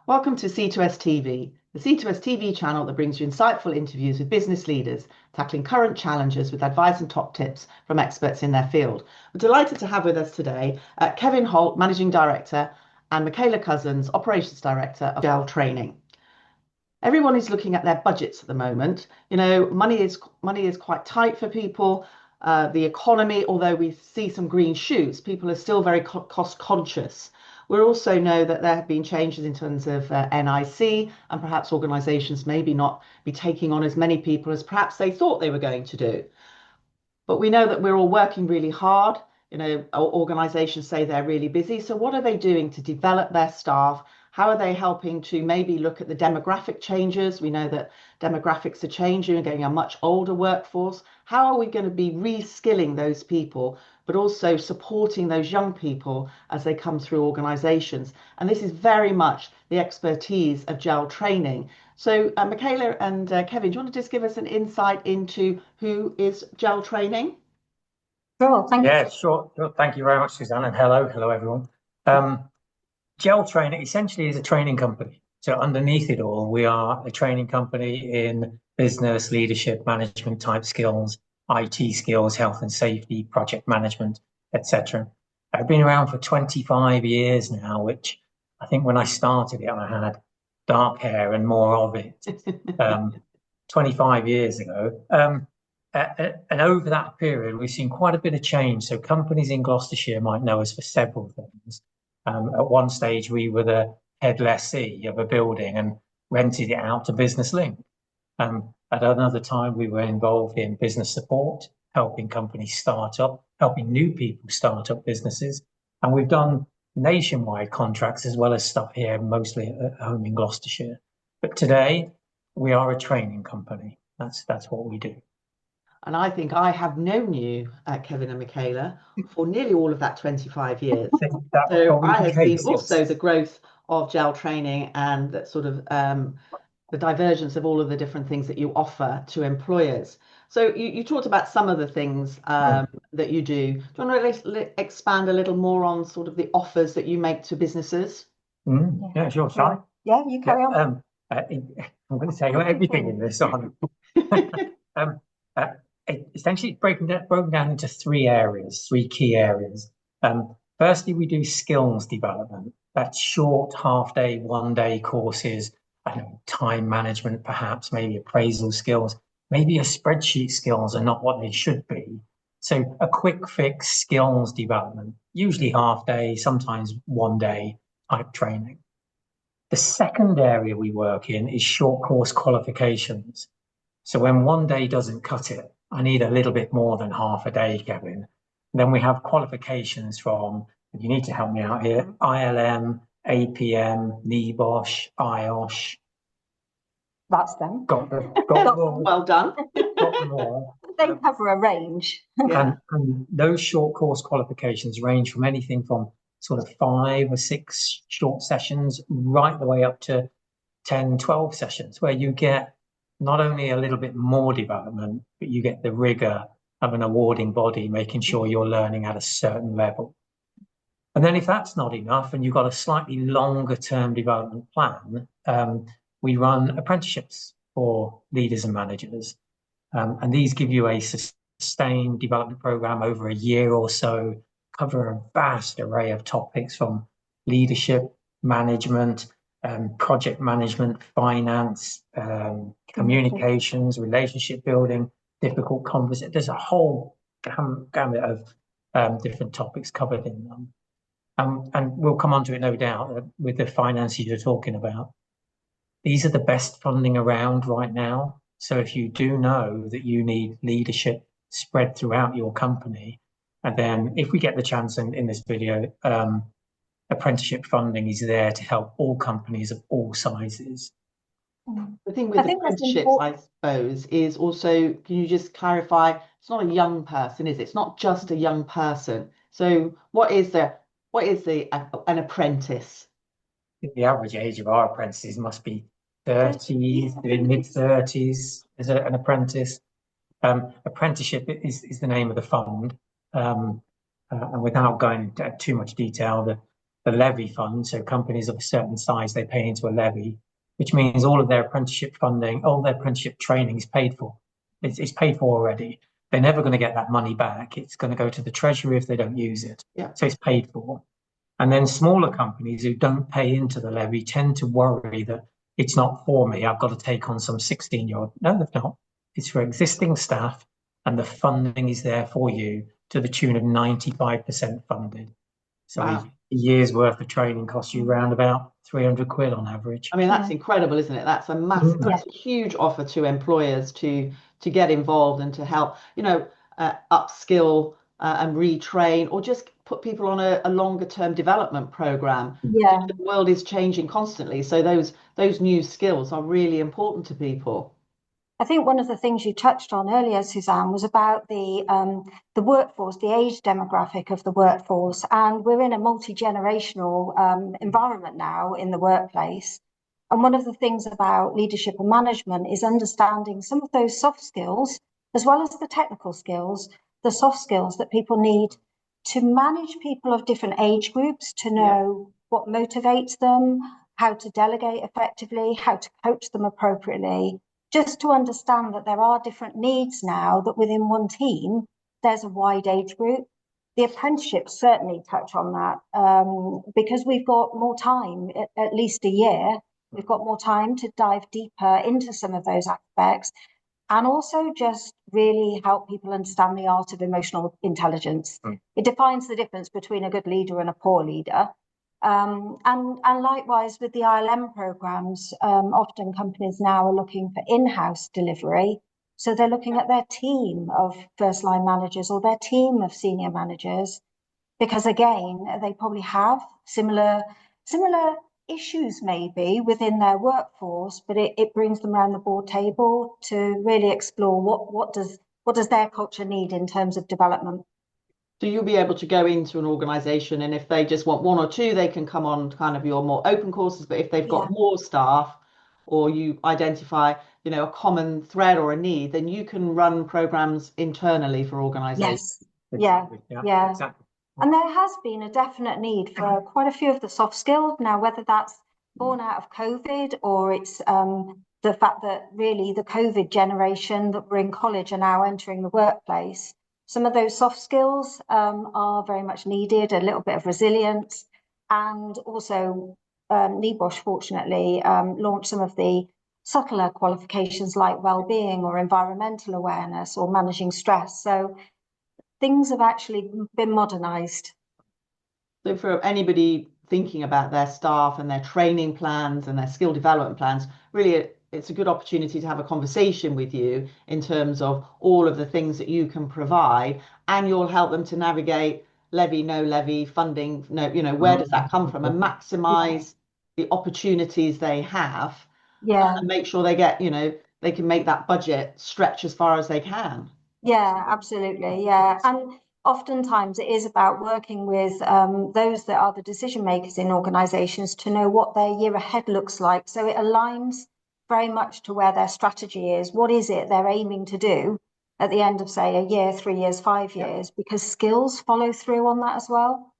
Welcome to C2S TV, the C2S TV channel that brings you insightful interviews with business leaders, tackling current challenges with advice and top tips from experts in their field. We're delighted to have with us today Kevin Holt, Managing Director, and Michaela Cozens, Operations Director of Gel Training. Everyone is looking at their budgets at the moment. You know, money is quite tight for people. The economy, although we see some green shoots, people are still very cost conscious. We also know that there have been changes in terms of NIC, and perhaps organisations maybe not be taking on as many people as perhaps they thought they were going to do. But we know that we're all working really hard. You know, organisations say they're really busy. So what are they doing to develop their staff? How are they helping to maybe look at the demographic changes? We know that demographics are changing and getting a much older workforce. How are we going to be reskilling those people, but also supporting those young people as they come through organisations? And this is very much the expertise of GEL training. So Michaela and Kevin, do you want to just give us an insight into who is GEL training? Sure, thank you. Yeah, sure. Thank you very much, Suzanne, and hello, everyone. GEL Training essentially is a training company. So underneath it all, we are a training company in business, leadership, management type skills, IT skills, health and safety, project management, etc. I've been around for 25 years now, which I think when I started it, I had dark hair and more of it 25 years ago. And over that period, we've seen quite a bit of change. So companies in Gloucestershire might know us for several things. At one stage, we were the head lessee of a building and rented it out to Business Link. At another time, we were involved in business support, helping companies start up, helping new people start up businesses. And we've done nationwide contracts as well as stuff here, mostly at home in Gloucestershire. But today, we are a training company. That's what we do. And I think I have known you, Kevin and Michaela, for nearly all of that 25 years. So I have seen also the growth of GEL training and that sort of the divergence of all of the different things that you offer to employers. So you talked about some of the things that you do. Do you want to expand a little more on sort of the offers that you make to businesses? Yeah, sure. Shall I? Yeah, you carry on. I'm going to say everything in this on. Essentially, it's broken down into three key areas. Firstly, we do skills development. That's short, half-day, one-day courses, time management, perhaps, maybe appraisal skills, maybe your spreadsheet skills are not what they should be. So a quick fix skills development, usually half-day, sometimes one-day type training. The second area we work in is short course qualifications. So when one day doesn't cut it, I need a little bit more than half a day, Kevin. Then we have qualifications from, you need to help me out here, ILM, APM, NEBOSH, IOSH. That's them. Got them all. Well done. Got them all. They cover a range. Yeah. And those short course qualifications range from anything from sort of 5 or 6 short sessions right the way up to 10, 12 sessions where you get not only a little bit more development, but you get the rigor of an awarding body, making sure you're learning at a certain level. And then if that's not enough and you've got a slightly longer term development plan, we run apprenticeships for leaders and managers. And these give you a sustained development program over a year or so, cover a vast array of topics from leadership, management, project management, finance, communications, relationship building, difficult conversations. There's a whole gamut of different topics covered in them. And we'll come on to it, no doubt, with the finances you're talking about. These are the best funding around right now. So if you do know that you need leadership spread throughout your company, and then if we get the chance in this video, apprenticeship funding is there to help all companies of all sizes. The thing with apprenticeships, I suppose, is also, can you just clarify, it's not a young person, is it? It's not just a young person. So what is an apprentice? The average age of our apprentices must be 30s, mid-30s as an apprentice. Apprenticeship is the name of the fund. And without going into too much detail, the levy fund. So companies of a certain size, they pay into a levy, which means all of their apprenticeship funding, all their apprenticeship training is paid for. It's paid for already. They're never going to get that money back. It's going to go to the treasury if they don't use it. Yeah. So it's paid for. And then smaller companies who don't pay into the levy tend to worry that it's not for me. I've got to take on some 16-year-old. No, they've not. It's for existing staff, and the funding is there for you to the tune of 95% funded. So Wow. a year's worth of training costs you around about 300 quid on average. I mean, that's incredible, isn't it? That's a massive, that's a huge offer to employers to get involved and to help, upskill and retrain, or just put people on a longer term development program. Yeah. The world is changing constantly, so those new skills are really important to people. I think one of the things you touched on earlier, Suzanne, was about the workforce, the age demographic of the workforce, and we're in a multi-generational environment now in the workplace. And one of the things about leadership and management is understanding some of those soft skills, as well as the technical skills, the soft skills that people need to manage people of different age groups, to know what motivates them, how to delegate effectively, how to coach them appropriately. Just to understand that there are different needs now, that within one team, there's a wide age group. The apprenticeships certainly touch on that because we've got more time, at least a year. We've got more time to dive deeper into some of those aspects and also just really help people understand the art of emotional intelligence. It defines the difference between a good leader and a poor leader. And likewise with the ILM programs, often companies now are looking for in-house delivery. So they're looking at their team of first line managers or their team of senior managers, because again, they probably have similar issues maybe within their workforce, but it brings them around the board table to really explore what does their culture need in terms of development. So you'll be able to go into an organization, and if they just want one or two, they can come on kind of your more open courses. But if they've got more staff, or you identify, a common thread or a need, then you can run programs internally for organizations. Yes. Yeah. Exactly. And there has been a definite need for quite a few of the soft skills now, whether that's born out of COVID or it's the fact that really the COVID generation that were in college are now entering the workplace. Some of those soft skills are very much needed, a little bit of resilience, and also NEBOSH fortunately launched some of the subtler qualifications like well-being or environmental awareness or managing stress. So things have actually been modernised. So for anybody thinking about their staff and their training plans and their skill development plans, really it's a good opportunity to have a conversation with you in terms of all of the things that you can provide, and you'll help them to navigate levy, no levy, funding, where does that come from, and maximize the opportunities they have, and make sure they get, they can make that budget stretch as far as they can. Yeah, absolutely. Yeah. And oftentimes it is about working with those that are the decision makers in organizations to know what their year ahead looks like. So it aligns very much to where their strategy is. What is it they're aiming to do at the end of, say, a year, 3 years, 5 years, because skills follow through on that as well.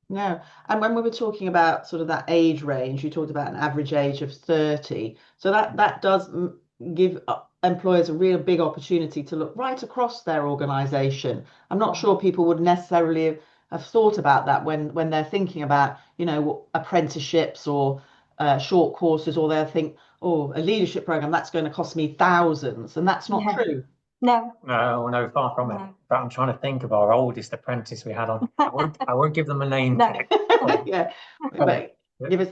No. And when we were talking about sort of that age range, you talked about an average age of 30. So that does give employers a real big opportunity to look right across their organization. I'm not sure people would necessarily have thought about that when they're thinking about, apprenticeships or short courses, or they'll think, oh, a leadership program, that's going to cost me thousands. And that's not true. No, far from it. But I'm trying to think of our oldest apprentice we had on. I won't give them a name. No. Yeah, but give us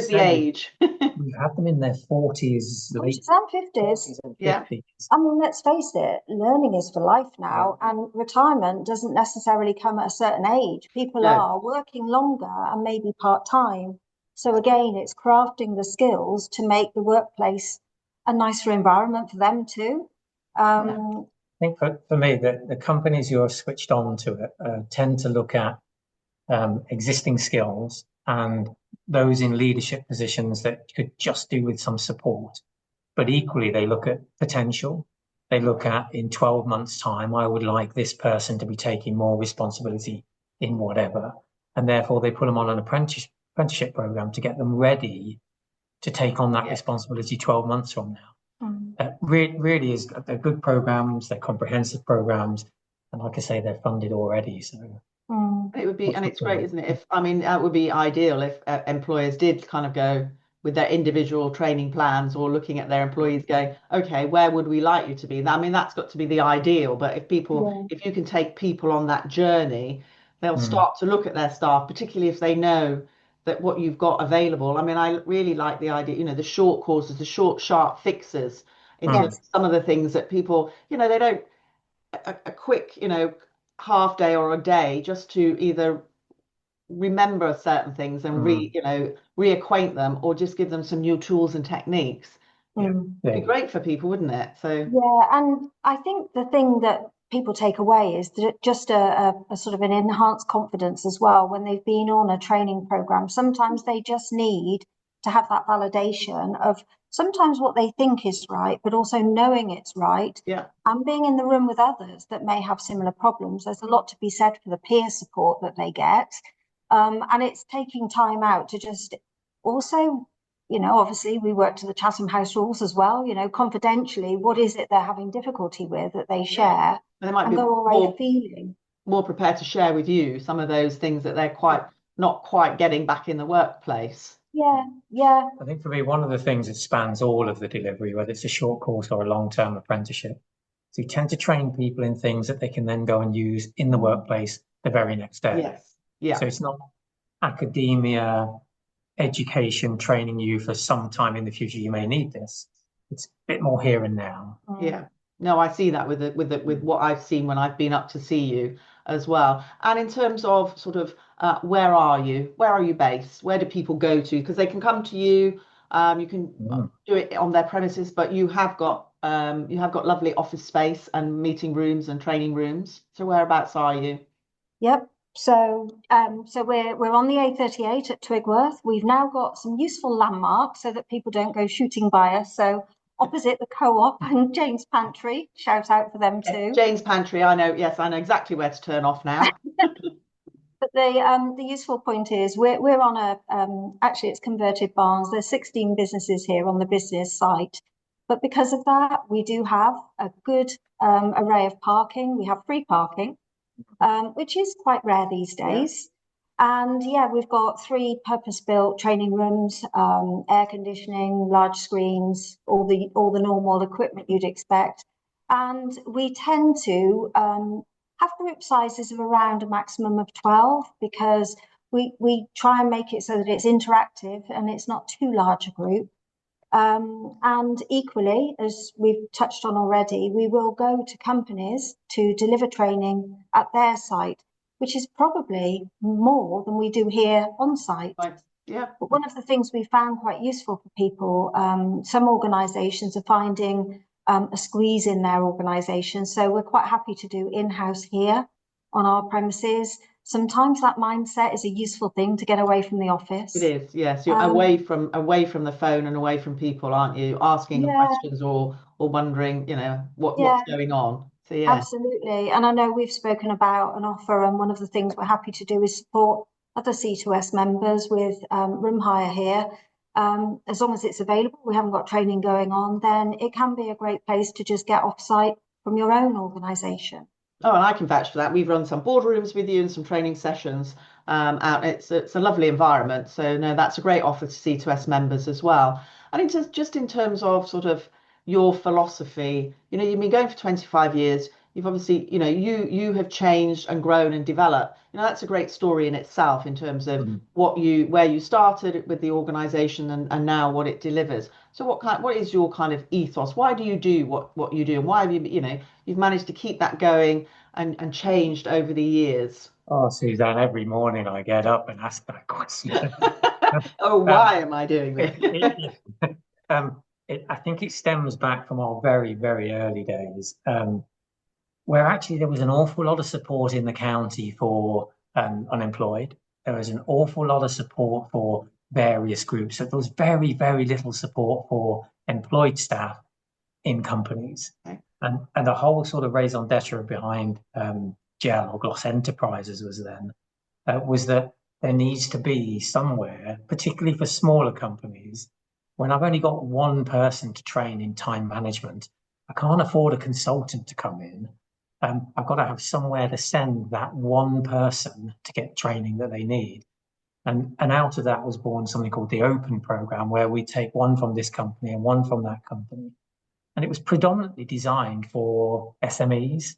the age. We've had them in their 40s, late 50s. Yeah. I mean, let's face it, learning is for life now, and retirement doesn't necessarily come at a certain age. People are working longer and maybe part-time. So again, it's crafting the skills to make the workplace a nicer environment for them too. I think for me, the companies who are switched on to it tend to look at existing skills and those in leadership positions that could just do with some support. But equally, they look at potential. They look at, in 12 months' time, I would like this person to be taking more responsibility in whatever. and therefore they put them on an apprenticeship program to get them ready to take on that responsibility 12 months from now. Really is, they're good programs, they're comprehensive programs, and like I say, they're funded already. So it would be, and it's great, isn't it? It would be ideal if employers did kind of go with their individual training plans, or looking at their employees going, okay, where would we like you to be? That's got to be the ideal. But if you can take people on that journey, they'll start to look at their staff, particularly if they know that what you've got available. I really like the idea, the short courses, the short, sharp fixes in terms of some of the things that people, they don't, a quick, half day or a day just to either remember certain things and reacquaint them, or just give them some new tools and techniques. It'd be great for people, wouldn't it? So and I think the thing that people take away is that just a sort of an enhanced confidence as well when they've been on a training program. Sometimes they just need to have that validation of sometimes what they think is right, but also knowing it's right, and being in the room with others that may have similar problems. There's a lot to be said for the peer support that they get. And it's taking time out to just also, obviously we work to the Chatham House rules as well, confidentially, what is it they're having difficulty with that they share, they might and be go away feeling more prepared to share with you some of those things that they're not quite getting back in the workplace. I think for me, one of the things that spans all of the delivery, whether it's a short course or a long-term apprenticeship, so you tend to train people in things that they can then go and use in the workplace the very next day. So it's not academia, education, training you for some time in the future you may need this. It's a bit more here and now. No, I see that with what I've seen when I've been up to see you as well. And in terms of sort of where are you based? Where do people go to? Because they can come to you. You can do it on their premises, but you have got lovely office space and meeting rooms and training rooms. So whereabouts are you? So we're on the A38 at Twigworth. We've now got some useful landmarks so that people don't go shooting by us. So opposite the Co-op and Jane's Pantry, shout out for them too. Jane's Pantry, I know. Yes, I know exactly where to turn off now. But the useful point is we're on actually it's converted barns. There's 16 businesses here on the business site. But because of that, we do have a good array of parking. We have free parking, which is quite rare these days. And we've got 3 purpose-built training rooms, air conditioning, large screens, all the normal equipment you'd expect. And we tend to have group sizes of around a maximum of 12, because we try and make it so that it's interactive and it's not too large a group. And equally, as we've touched on already, we will go to companies to deliver training at their site, which is probably more than we do here on site. But one of the things we found quite useful for people, some organisations are finding a squeeze in their organisation. So we're quite happy to do in-house here on our premises. Sometimes that mindset is a useful thing to get away from the office. It is, yes. You're away from the phone and away from people, aren't you? Asking questions or wondering, what's going on. So absolutely. And I know we've spoken about an offer, and one of the things we're happy to do is support other C2S members with room hire here. As long as it's available, we haven't got training going on, then it can be a great place to just get off-site from your own organisation. Oh, and I can vouch for that. We've run some boardrooms with you and some training sessions out. It's a lovely environment. So no, that's a great offer to C2S members as well. And it's just in terms of sort of your philosophy, you've been going for 25 years. You've obviously, you have changed and grown and developed. That's a great story in itself in terms of where you started with the organisation and now what it delivers. So what is your kind of ethos? Why do you do what you do, and why have you've managed to keep that going and changed over the years? Oh, Suzanne, every morning I get up and ask that question. Why am I doing this? I think it stems back from our very, very early days, where actually there was an awful lot of support in the county for unemployed. There was an awful lot of support for various groups. So there was very, very little support for employed staff in companies. Okay. And the whole sort of raison d'etre behind GEL or Gloss Enterprises was then was that there needs to be somewhere, particularly for smaller companies, when I've only got one person to train in time management, I can't afford a consultant to come in. I've got to have somewhere to send that one person to get training that they need. And out of that was born something called the Open program, where we take one from this company and one from that company. And it was predominantly designed for SMEs.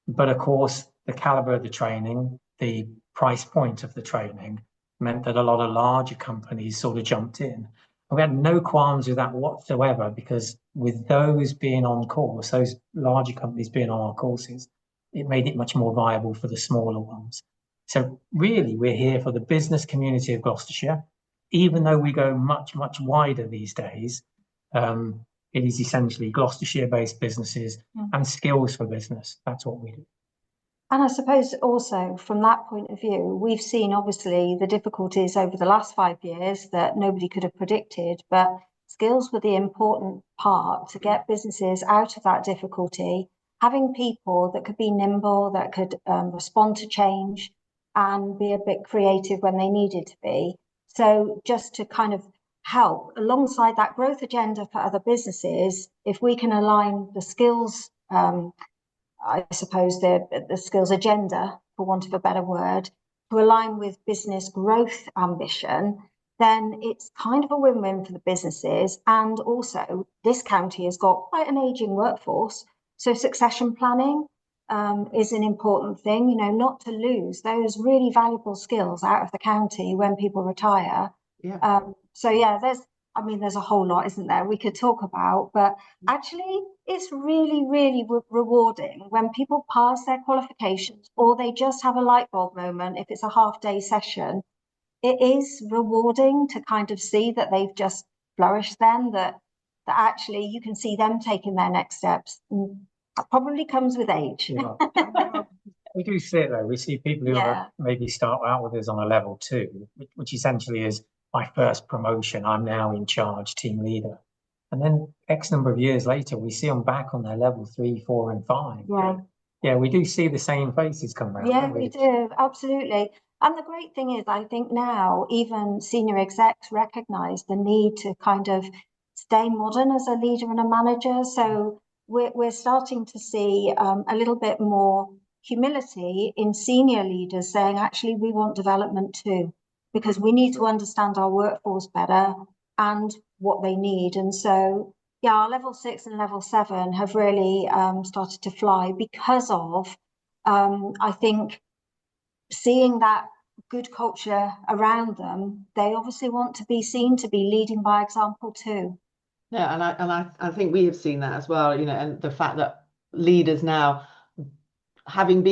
But of course, the caliber of the training, the price point of the training meant that a lot of larger companies sort of jumped in. And we had no qualms with that whatsoever, because with those being on course, those larger companies being on our courses, it made it much more viable for the smaller ones. So really, we're here for the business community of Gloucestershire. Even though we go much, much wider these days, it is essentially Gloucestershire-based businesses and skills for business. That's what we do. And I suppose also from that point of view, we've seen obviously the difficulties over the last 5 years that nobody could have predicted, but skills were the important part to get businesses out of that difficulty. Having people that could be nimble, that could respond to change and be a bit creative when they needed to be. So just to kind of help alongside that growth agenda for other businesses, if we can align the skills, I suppose the skills agenda, for want of a better word, to align with business growth ambition, then it's kind of a win-win for the businesses. And also, this county has got quite an aging workforce, so succession planning is an important thing, you know, not to lose those really valuable skills out of the county when people retire. Yeah. So yeah, there's a whole lot, isn't there, we could talk about, but actually it's really, really rewarding when people pass their qualifications or they just have a light bulb moment. If it's a half-day session, it is rewarding to kind of see that they've just flourished then, that actually you can see them taking their next steps. That probably comes with age. Yeah. We do see it though. We see people who maybe start out with us on a level 2, which essentially is my first promotion. I'm now in charge, team leader. And then X number of years later, we see them back on their level 3, 4, and 5. Yeah. Yeah, we do see the same faces come around. Yeah, we do. Absolutely. And the great thing is, I think now even senior execs recognize the need to kind of stay modern as a leader and a manager. So we're starting to see a little bit more humility in senior leaders saying, actually, we want development too, because we need to understand our workforce better and what they need. And so, yeah, our level 6 and level 7 have really started to fly because of, I think, seeing that good culture around them. They obviously want to be seen to be leading by example too. Yeah, and I think we have seen that as well, you know, and the fact that leaders now, having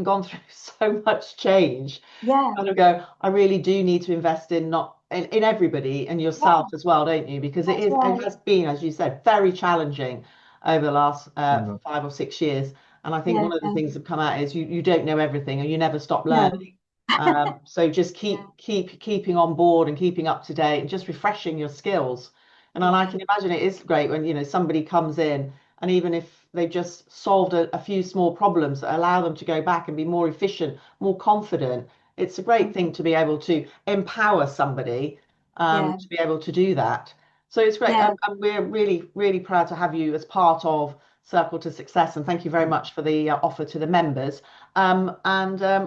gone through so much change, kind of go, I really do need to invest in everybody and yourself as well, don't you? Because it has been, as you said, very challenging over the last 5 or 6 years. And I think one of the things that come out is you don't know everything and you never stop learning. So just keeping on board and keeping up to date and just refreshing your skills. And I can imagine it is great when, you know, somebody comes in and even if they've just solved a few small problems that allow them to go back and be more efficient, more confident, it's a great thing to be able to empower somebody to be able to do that. So it's great. And we're really, really proud to have you as part of Circle to Success. And thank you very much for the offer to the members. And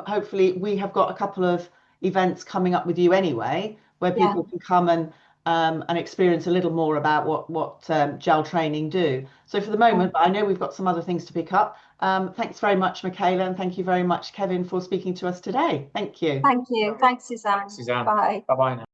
hopefully we have got a couple of events coming up with you anyway, where people can come and experience a little more about what gel training do. So for the moment, but I know we've got some other things to pick up. Thanks very much, Michaela, and thank you very much, Kevin, for speaking to us today. Thank you. Thank you. Thanks, Suzanne. Thanks, Suzanne. Bye. Bye-bye now.